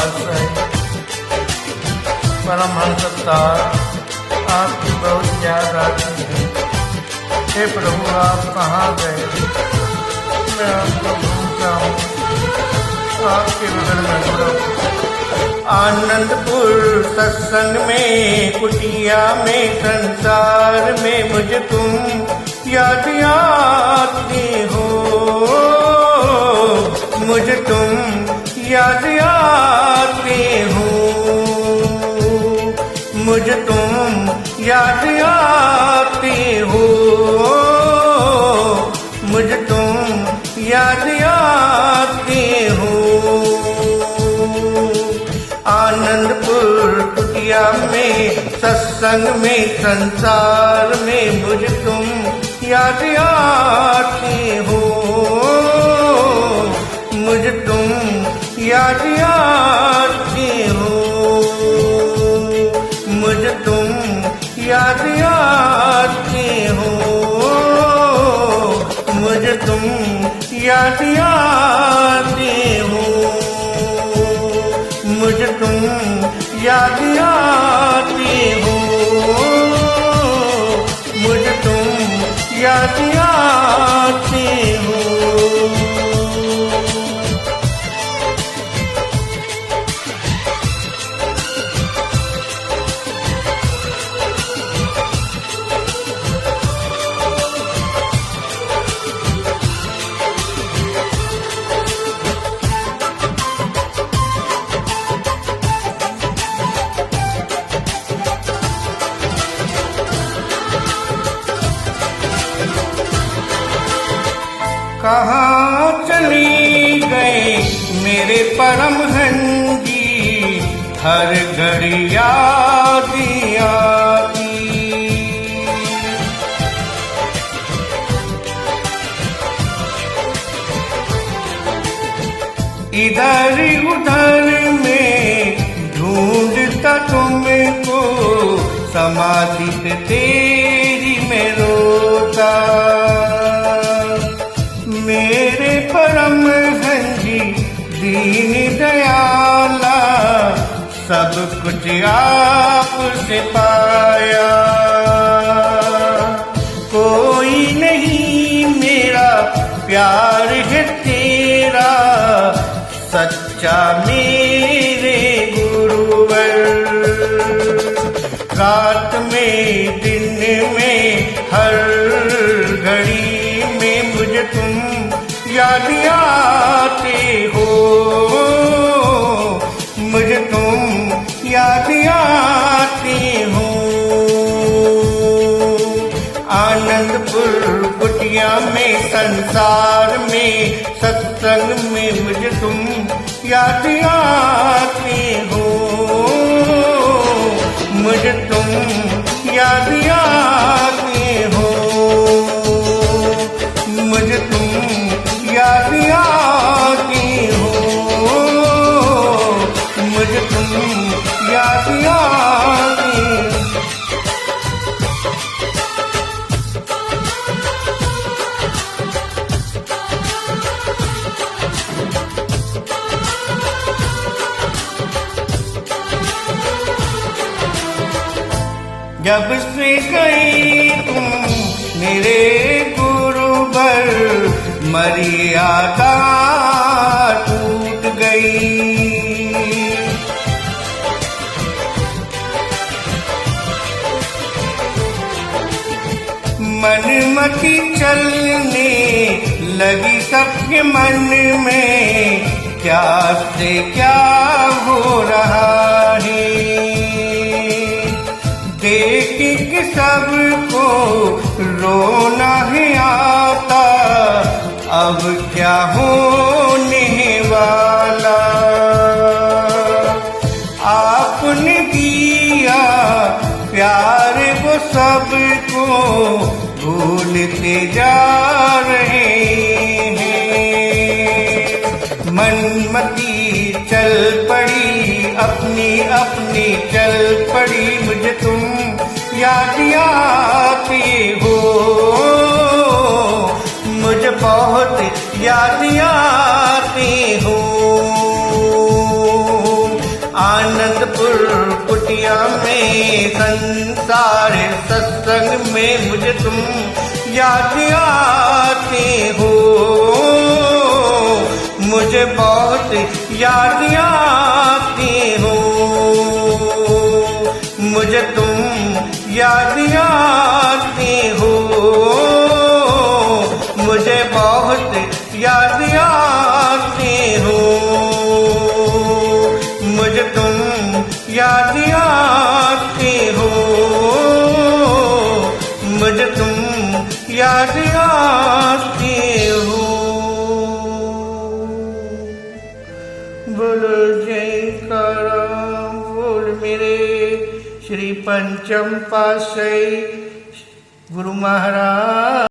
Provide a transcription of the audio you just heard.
महाशय, परमहंस अवतार, आपकी बहुत याद आती है। हे प्रभु, आप कहाँ गए? मैं आपको ढूंढता हूँ, आपके बगल में खड़ा हूँ। आनंदपुर सत्संग में, कुटिया में, संसार में मुझे तुम याद आते हो, मुझे तुम याद आते हो, मुझे तुम याद आते हो, मुझे तुम याद आते हो। आनंदपुर कुटिया में, सत्संग में, संसार में मुझे तुम याद आते हो, मुझे तुम याद आते हो, मुझे तुम याद आते हो, मुझे तुम याद आते हो, मुझे तुम याद आते हो, मुझे तुम याद आते हो। कहाँ चली गए मेरे परमहंस जी, हर घड़ी याद आती। इधर उधर में ढूंढता तुमको, समाधि पे तेरी में रोता। मेरे परमहंस जी दीन दयाला, सब कुछ आपसे पाया। कोई नहीं मेरा प्यार है तेरा, सच्चा मेरे गुरुवर। रात में दिन में हर घड़ी में मुझे तुम याद आते हो, मुझे तुम याद आते हो। आनंदपुर कुटिया में, संसार में, सत्संग में मुझे तुम याद आते हो, मुझे तुम याद आते हो, मुझे तुम याद आते हो, मुझे तुम याद आते हो। जब से गई तुम मेरे गुरुवर, मर्यादा टूट गई। मनमती चलने लगी सबके मन में, क्या से क्या हो रहा है। देख के सबको रोना है आता, अब क्या होने वाला। आपने दिया प्यार वो सबको, भूलते जा रहे हैं। मनमती चल पड़ी, अपनी अपनी चल पड़ी, मुझे तुम याद आते हो, मुझे बहुत याद आते हो। आनंदपुर कुटिया में संसार सत्संग में मुझे तुम याद आते हो, मुझे बहुत याद आते हो, मुझे तुम याद आते हो, मुझे बहुत याद आते हो, मुझे तुम याद आते हो, मुझे तुम याद आते हो। बोलो जयकारा बोल मेरे श्री पंचम पातशाही गुरु महाराज